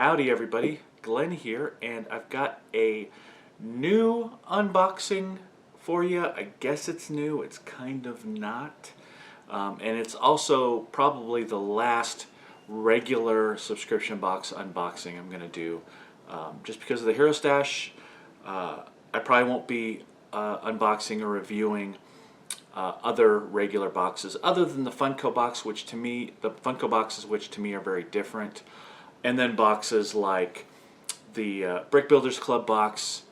Howdy everybody, Glenn here, and I've got a new unboxing for you. I guess it's new, it's kind of not. And it's also probably the last regular subscription box unboxing I'm going to do. Just because of the Hero Stash, I probably won't be unboxing or reviewing other regular boxes other than the Funko box, which to me, the Funko boxes which to me are very different. And then boxes like the Brick Builders Club box,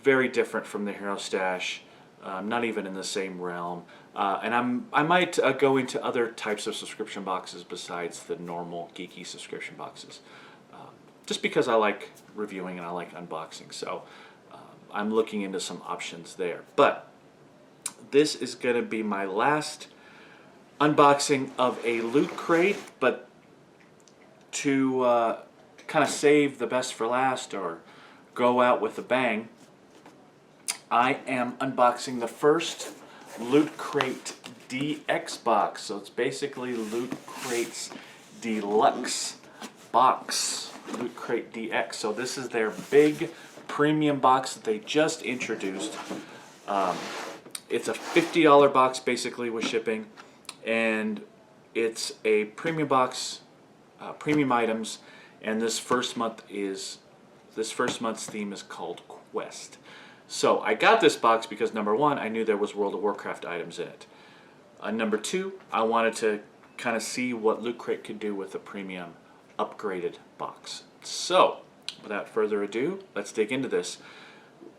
very different from the Hero Stash, not even in the same realm. And I might go into other types of subscription boxes besides the normal geeky subscription boxes, just because I like reviewing and I like unboxing. So I'm looking into some options there. But this is going to be my last unboxing of a Loot Crate, but to kind of save the best for last or go out with a bang, I am unboxing the first Loot Crate DX box. So it's basically Loot Crate's deluxe box, Loot Crate DX. So this is their big premium box that they just introduced. It's a $50 box basically with shipping, and it's a premium box, premium items, and this first month's theme is called Quest. So I got this box because number one, I knew there was World of Warcraft items in it. Number two, I wanted to kind of see what Loot Crate could do with a premium upgraded box. So without further ado, let's dig into this.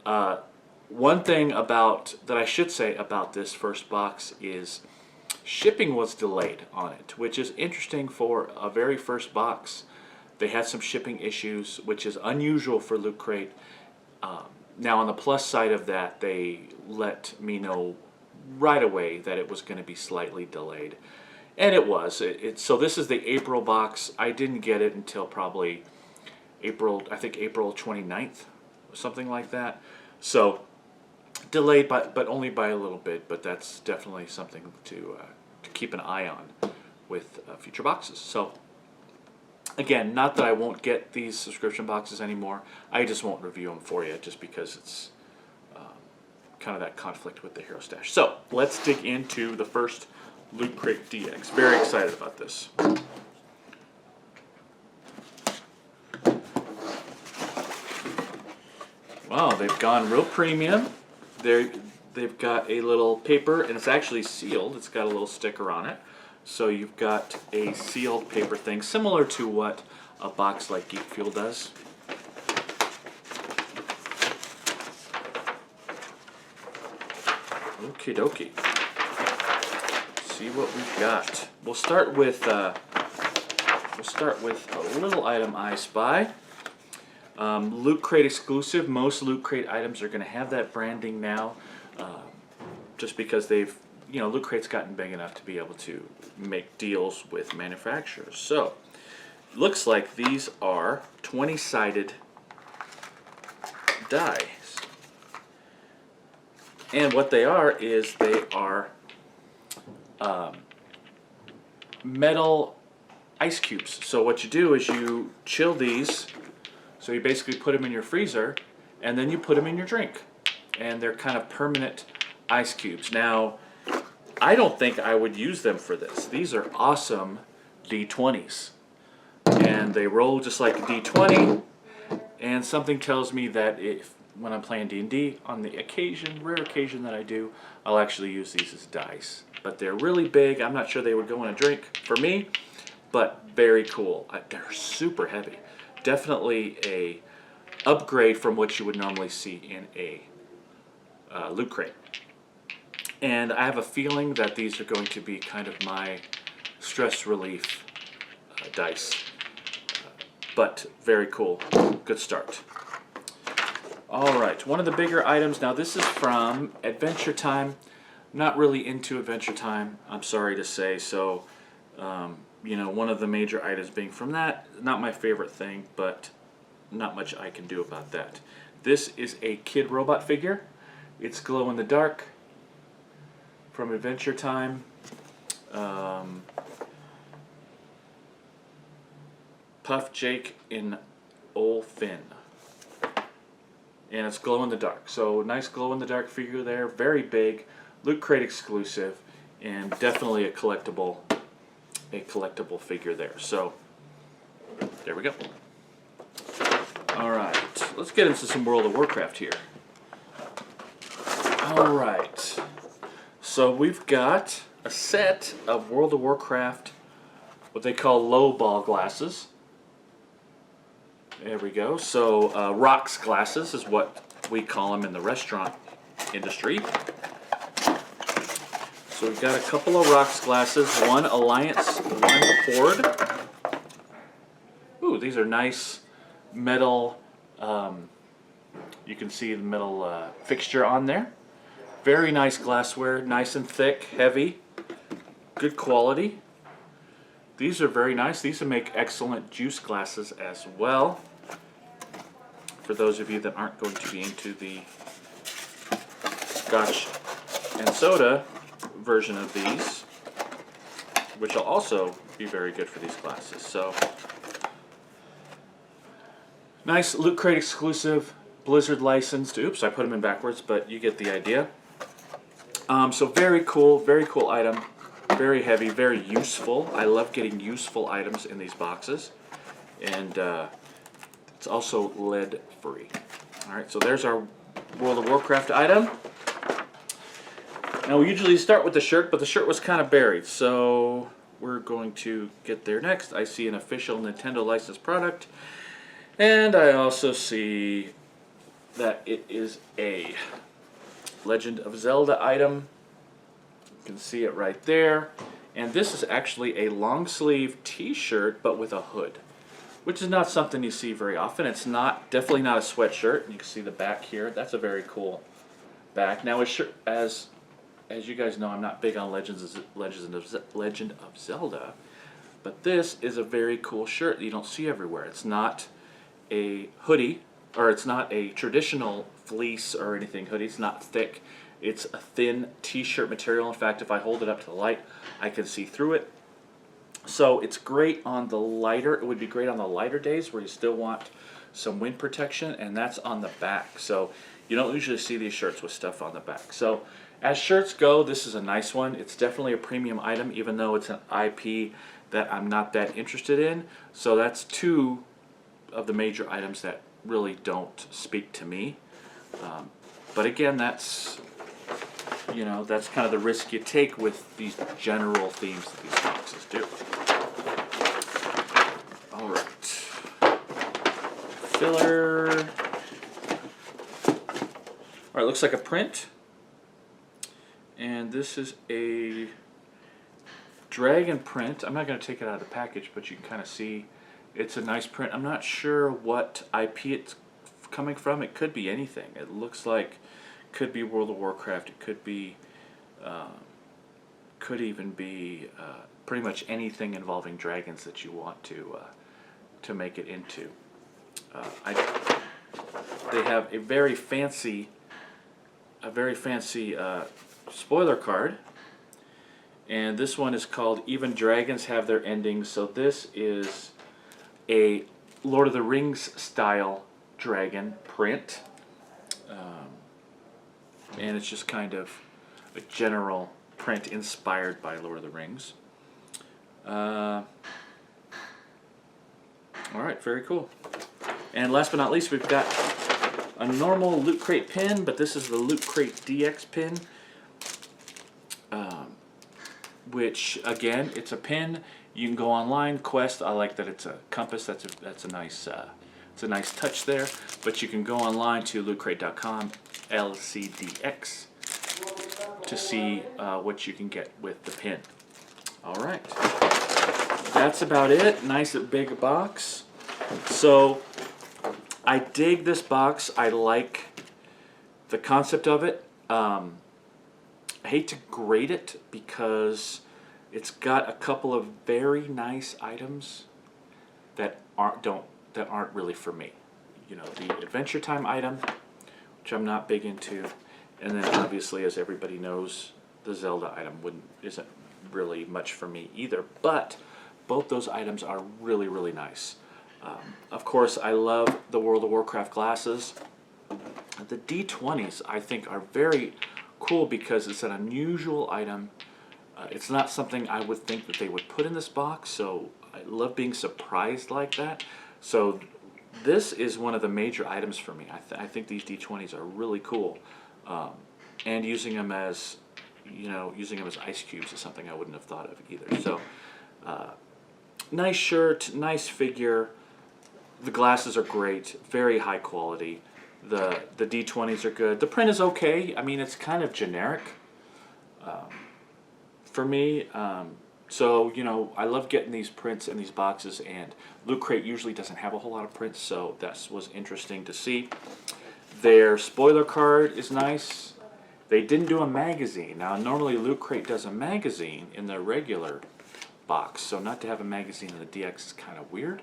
One thing that I should say about this first box is shipping was delayed on it, which is interesting for a very first box. They had some shipping issues, which is unusual for Loot Crate. Now on the plus side of that, they let me know right away that it was going to be slightly delayed. And it was. So this is the April box. I didn't get it until probably April 29th, something like that. So delayed, but only by a little bit, but that's definitely something to keep an eye on with future boxes. So again, not that I won't get these subscription boxes anymore, I just won't review them for you just because it's kind of that conflict with the Hero Stash. So let's dig into the first Loot Crate DX. Very excited about this. Wow, they've gone real premium. They've got a little paper, and it's actually sealed. It's got a little sticker on it. So you've got a sealed paper thing, similar to what a box like Geek Fuel does. Okie dokie. See what we've got. We'll start with a little item I spy. Loot Crate exclusive. Most Loot Crate items are going to have that branding now, just because Loot Crate's gotten big enough to be able to make deals with manufacturers. So, looks like these are 20-sided dies. And what they are is they are metal ice cubes. So what you do is you chill these. So you basically put them in your freezer, and then you put them in your drink. And they're kind of permanent ice cubes. Now, I don't think I would use them for this. These are awesome D20s. And they roll just like a D20. And something tells me that when I'm playing D&D, on the rare occasion that I do, I'll actually use these as dice. But they're really big. I'm not sure they would go in a drink for me, but very cool. They're super heavy. Definitely a upgrade from what you would normally see in a Loot Crate. And I have a feeling that these are going to be kind of my stress relief dice. But very cool. Good start. Alright, one of the bigger items. Now this is from Adventure Time. Not really into Adventure Time, I'm sorry to say. So, one of the major items being from that, not my favorite thing, but not much I can do about that. This is a Kid Robot figure. It's glow in the dark from Adventure Time. Puff Jake in old Finn. And it's glow in the dark. So nice glow in the dark figure there. Very big, Loot Crate exclusive, and definitely a collectible figure there. So there we go. All right, let's get into some World of Warcraft here. All right, so we've got a set of World of Warcraft, what they call low ball glasses. There we go. So rocks glasses is what we call them in the restaurant industry. So we've got a couple of rocks glasses, one Alliance, one Horde. Ooh, these are nice metal, you can see the metal fixture on there. Very nice glassware, nice and thick, heavy, good quality. These are very nice. These will make excellent juice glasses as well. For those of you that aren't going to be into the scotch and soda version of these, which will also be very good for these glasses. So, nice Loot Crate exclusive, Blizzard licensed. Oops, I put them in backwards, but you get the idea. So very cool item. Very heavy, very useful. I love getting useful items in these boxes. And it's also lead free. Alright, so there's our World of Warcraft item. Now we usually start with the shirt, but the shirt was kind of buried. So we're going to get there next. I see an official Nintendo licensed product. And I also see that it is a Legend of Zelda item. You can see it right there. And this is actually a long sleeve t-shirt but with a hood, which is not something you see very often. It's definitely not a sweatshirt. You can see the back here. That's a very cool back. Now as you guys know, I'm not big on Legend of Zelda, but this is a very cool shirt that you don't see everywhere. It's not a hoodie, or it's not a traditional fleece or anything hoodie. It's not thick. It's a thin t-shirt material. In fact, if I hold it up to the light, I can see through it. So it's great on the lighter, it would be great on the lighter days where you still want some wind protection, and that's on the back. So you don't usually see these shirts with stuff on the back. So as shirts go, this is a nice one. It's definitely a premium item, even though it's an IP that I'm not that interested in. So that's two of the major items that really don't speak to me. But again, that's kind of the risk you take with these general themes that these boxes do. All right, filler. All right, looks like a print, and this is a dragon print. I'm not going to take it out of the package, but you can kind of see it's a nice print. I'm not sure what IP it's coming from. It could be anything. It looks like could be World of Warcraft. It could be, could even be pretty much anything involving dragons that you want to make it into. They have a very fancy spoiler card, and this one is called "Even Dragons Have Their Endings." So this is a Lord of the Rings style dragon print. And it's just kind of a general print inspired by Lord of the Rings. Alright, very cool. And last but not least, we've got a normal Loot Crate pin, but this is the Loot Crate DX pin. Which, again, it's a pin. You can go online, Quest. I like that it's a compass. That's a nice it's a nice touch there. But you can go online to lootcrate.com LCDX to see what you can get with the pin. All right, that's about it. Nice big box. So I dig this box. I like the concept of it. I hate to grade it because it's got a couple of very nice items that aren't really for me. You know, the Adventure Time item, which I'm not big into, and then obviously, as everybody knows, the Zelda item isn't really much for me either. But both those items are really, really nice. Of course, I love the World of Warcraft glasses. The D20s, I think, are very cool because it's an unusual item. It's not something I would think that they would put in this box, so I love being surprised like that. So this is one of the major items for me. I think these D20s are really cool. And using them as, using them as ice cubes is something I wouldn't have thought of either. So, nice shirt, nice figure. The glasses are great, very high quality. The D20s are good. The print is okay. I mean, it's kind of generic for me. So, I love getting these prints in these boxes, and Loot Crate usually doesn't have a whole lot of prints, so that was interesting to see. Their spoiler card is nice. They didn't do a magazine. Now, normally Loot Crate does a magazine in their regular box, so not to have a magazine in the DX is kind of weird.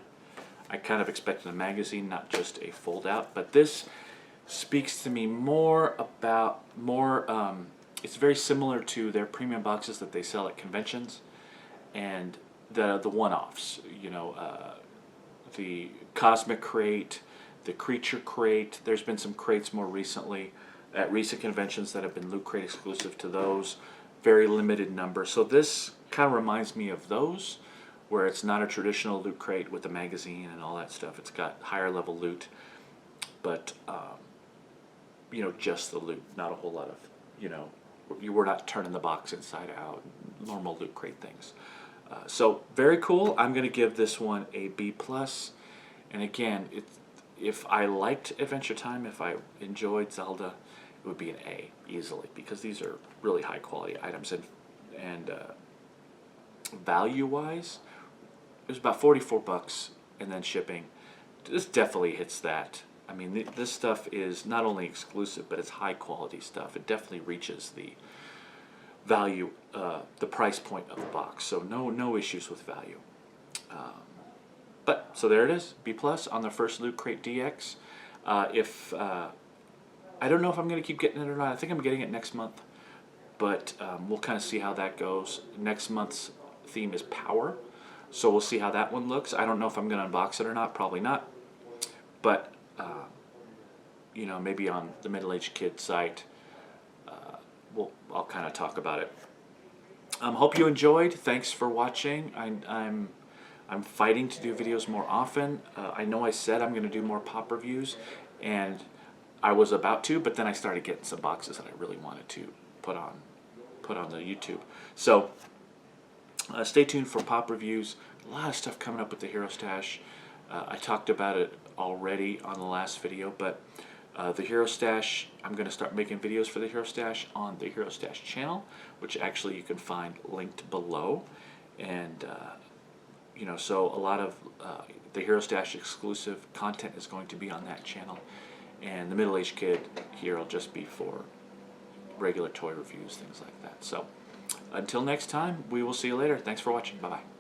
I kind of expected a magazine, not just a fold-out, but this speaks to me more about, it's very similar to their premium boxes that they sell at conventions, and the one-offs, the Cosmic Crate, the Creature Crate. There's been some crates more recently at recent conventions that have been Loot Crate exclusive to those. Very limited number. So this kind of reminds me of those, where it's not a traditional Loot Crate with the magazine and all that stuff. It's got higher level loot, but just the loot, not a whole lot of, you were not turning the box inside out, normal Loot Crate things. So very cool. I'm going to give this one a B+. And again, if I liked Adventure Time, if I enjoyed Zelda, it would be an A easily, because these are really high quality items, and value-wise, it was about 44 bucks, and then shipping. This definitely hits that. I mean, this stuff is not only exclusive, but it's high quality stuff. It definitely reaches the value, the price point of the box. So no issues with value. So there it is, B+ on the first Loot Crate DX. I don't know if I'm going to keep getting it or not. I think I'm getting it next month, but we'll kind of see how that goes. Next month's theme is Power, so we'll see how that one looks. I don't know if I'm going to unbox it or not. Probably not, but maybe on the Middle-Aged Kid site, I'll kind of talk about it. Hope you enjoyed. Thanks for watching. I'm fighting to do videos more often. I know I said I'm going to do more pop reviews, and I was about to, but then I started getting some boxes that I really wanted to put on the YouTube. So stay tuned for pop reviews. A lot of stuff coming up with the Hero Stash. I talked about it already on the last video, but the Hero Stash, I'm going to start making videos for the Hero Stash on the Hero Stash channel, which actually you can find linked below. And so a lot of the Hero Stash exclusive content is going to be on that channel, and the Middle-Aged Kid here will just be for regular toy reviews, things like that. So until next time, we will see you later. Thanks for watching. Bye-bye.